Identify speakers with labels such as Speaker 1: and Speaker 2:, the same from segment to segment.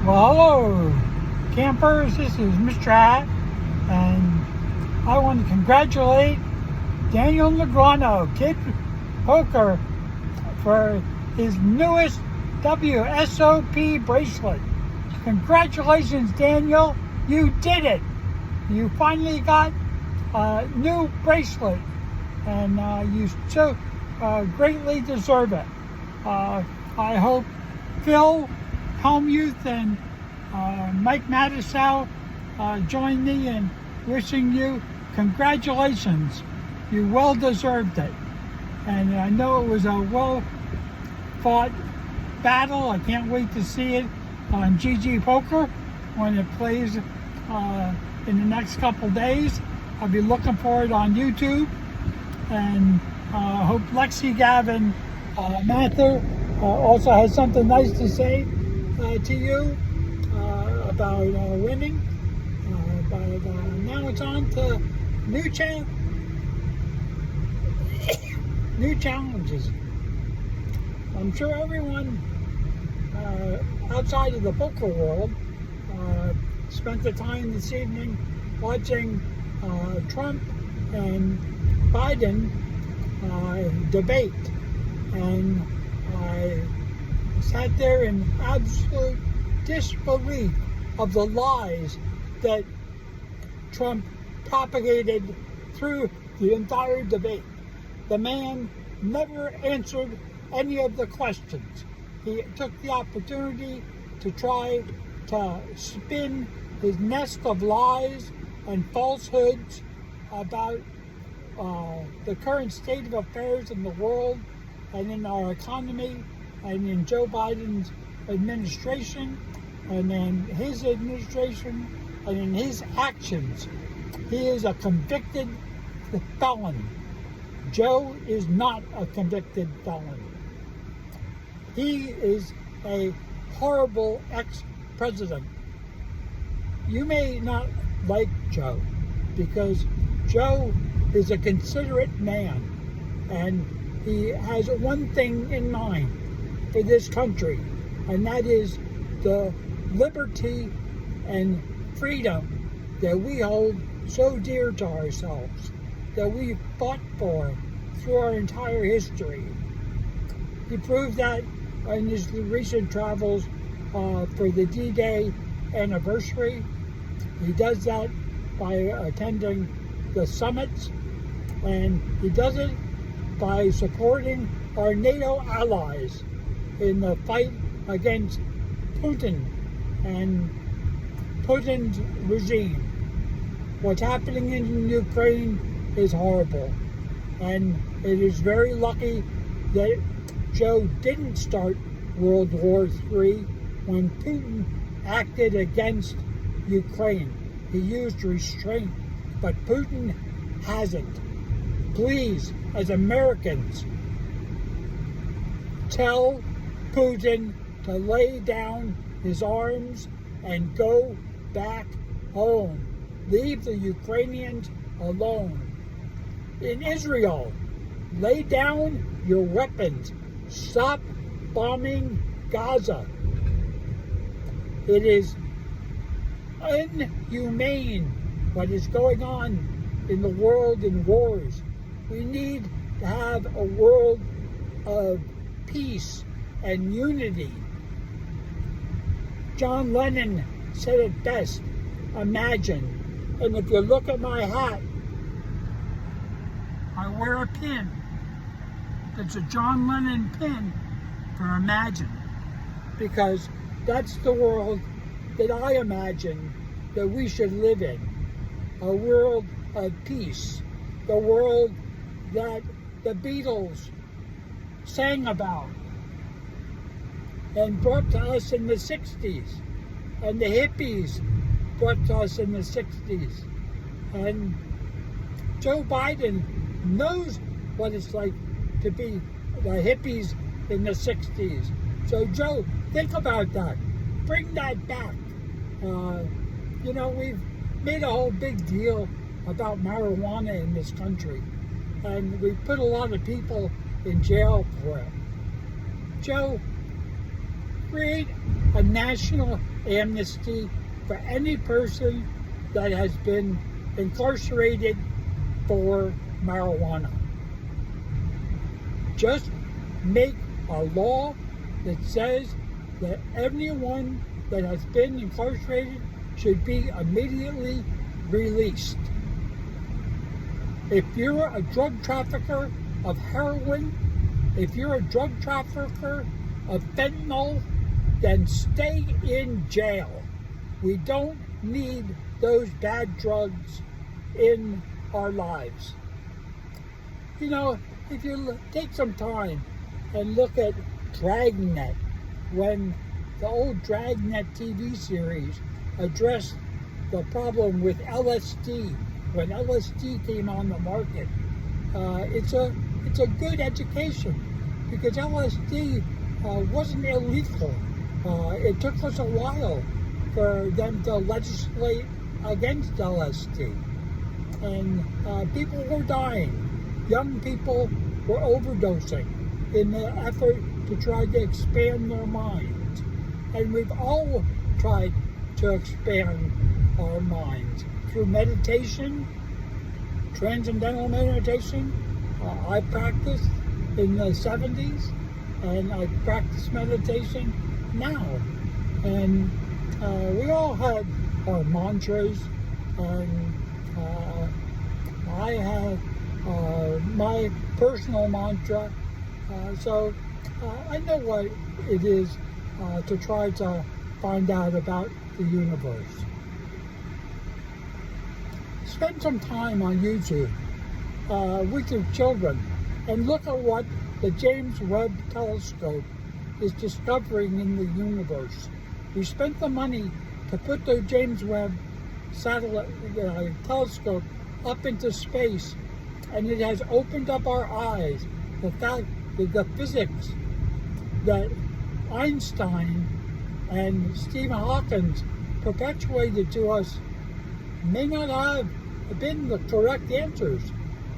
Speaker 1: Well, hello, campers. This is Mr. Hat, and I want to congratulate Daniel Negreanu, Kid Poker, for his newest WSOP bracelet. Congratulations, Daniel. You did it. You finally got a new bracelet, and you so greatly deserve it. I hope Phil Hellmuth and Mike Matusow join me in wishing you congratulations. You well deserved it. And I know it was a well fought battle. I can't wait to see it on GG Poker when it plays in the next couple days. I'll be looking for it on YouTube, and hope Lexi Gavin Mather also has something nice to say to you about winning. But now it's on to new challenges. I'm sure everyone outside of the poker world spent the time this evening watching Trump and Biden debate, and I sat there in absolute disbelief of the lies that Trump propagated through the entire debate. The man never answered any of the questions. He took the opportunity to try to spin his nest of lies and falsehoods about the current state of affairs in the world and in our economy and in Joe Biden's administration and in his administration and in his actions. He is a convicted felon. Joe is not a convicted felon. He is a horrible ex-president. You may not like Joe because Joe is a considerate man, and he has one thing in mind for this country, and that is the liberty and freedom that we hold so dear to ourselves, that we fought for through our entire history. He proved that in his recent travels for the D-Day anniversary. He does that by attending the summits, and he does it by supporting our NATO allies in the fight against Putin and Putin's regime. What's happening in Ukraine is horrible, and it is very lucky that Joe didn't start World War III when Putin acted against Ukraine. He used restraint, but Putin hasn't. Please, as Americans, tell Putin to lay down his arms and go back home. Leave the Ukrainians alone. In Israel, lay down your weapons. Stop bombing Gaza. It is inhumane what is going on in the world in wars. We need to have a world of peace and unity. John Lennon said it best, imagine. And if you look at my hat, I wear a pin. It's a John Lennon pin for imagine, because that's the world that I imagine that we should live in. A world of peace. The world that the Beatles sang about and brought to us in the 60s, and the hippies brought to us in the 60s. And Joe Biden knows what it's like to be the hippies in the 60s. So Joe, think about that. Bring that back. We've made a whole big deal about marijuana in this country, and we put a lot of people in jail for it. Joe, create a national amnesty for any person that has been incarcerated for marijuana. Just make a law that says that anyone that has been incarcerated should be immediately released. If you're a drug trafficker of heroin, if you're a drug trafficker of fentanyl, then stay in jail. We don't need those bad drugs in our lives. You know, if you take some time and look at Dragnet, when the old Dragnet TV series addressed the problem with LSD, when LSD came on the market, it's a good education, because LSD wasn't illegal. It took us a while for them to legislate against LSD, and people were dying. Young people were overdosing in the effort to try to expand their minds, and we've all tried to expand our minds through meditation, transcendental meditation. I practiced in the 70s, and I practice meditation now. And we all had our mantras, and I have my personal mantra, so I know what it is to try to find out about the universe. Spend some time on YouTube with your children and look at what the James Webb Telescope is discovering in the universe. We spent the money to put the James Webb satellite telescope up into space, and it has opened up our eyes. The fact that the physics that Einstein and Stephen Hawking perpetuated to us may not have been the correct answers.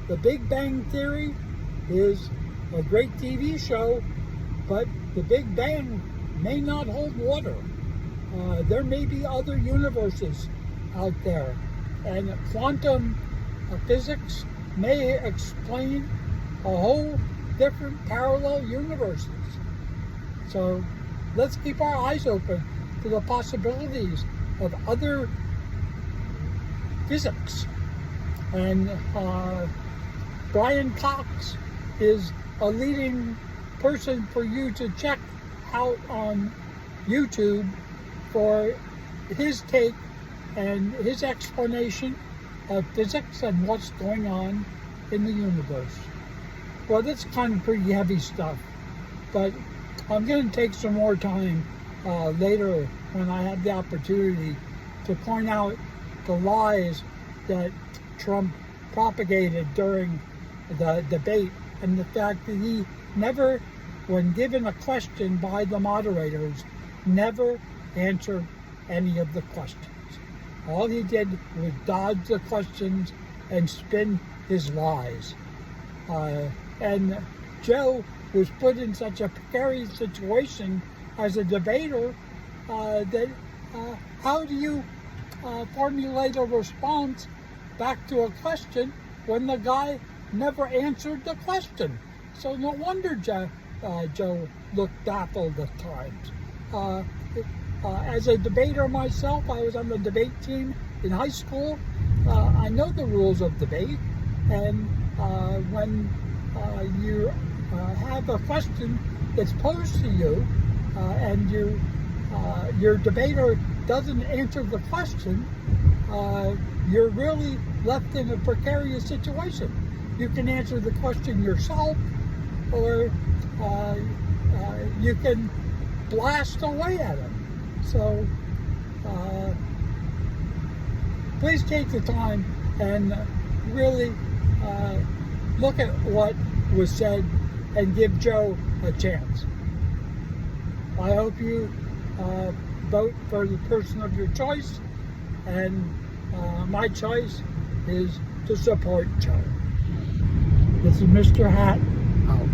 Speaker 1: The Big Bang Theory is a great TV show, but the Big Bang may not hold water. There may be other universes out there, and quantum physics may explain a whole different parallel universes. So let's keep our eyes open to the possibilities of other physics. And Brian Cox is a leading person for you to check out on YouTube for his take and his explanation of physics and what's going on in the universe. Well, that's kind of pretty heavy stuff, but I'm going to take some more time later when I have the opportunity to point out the lies that Trump propagated during the debate, and the fact that he never, when given a question by the moderators, never answered any of the questions. All he did was dodge the questions and spin his lies. And Joe was put in such a precarious situation as a debater that how do you formulate a response back to a question when the guy never answered the question? So no wonder Joe looked baffled at times. As a debater myself, I was on the debate team in high school. I know the rules of debate, and when you have a question that's posed to you, and your debater doesn't answer the question, you're really left in a precarious situation. You can answer the question yourself, or you can blast away at it. So please take the time and really look at what was said and give Joe a chance. I hope you vote for the person of your choice, and my choice is to support Joe. This is Mr. Hat out.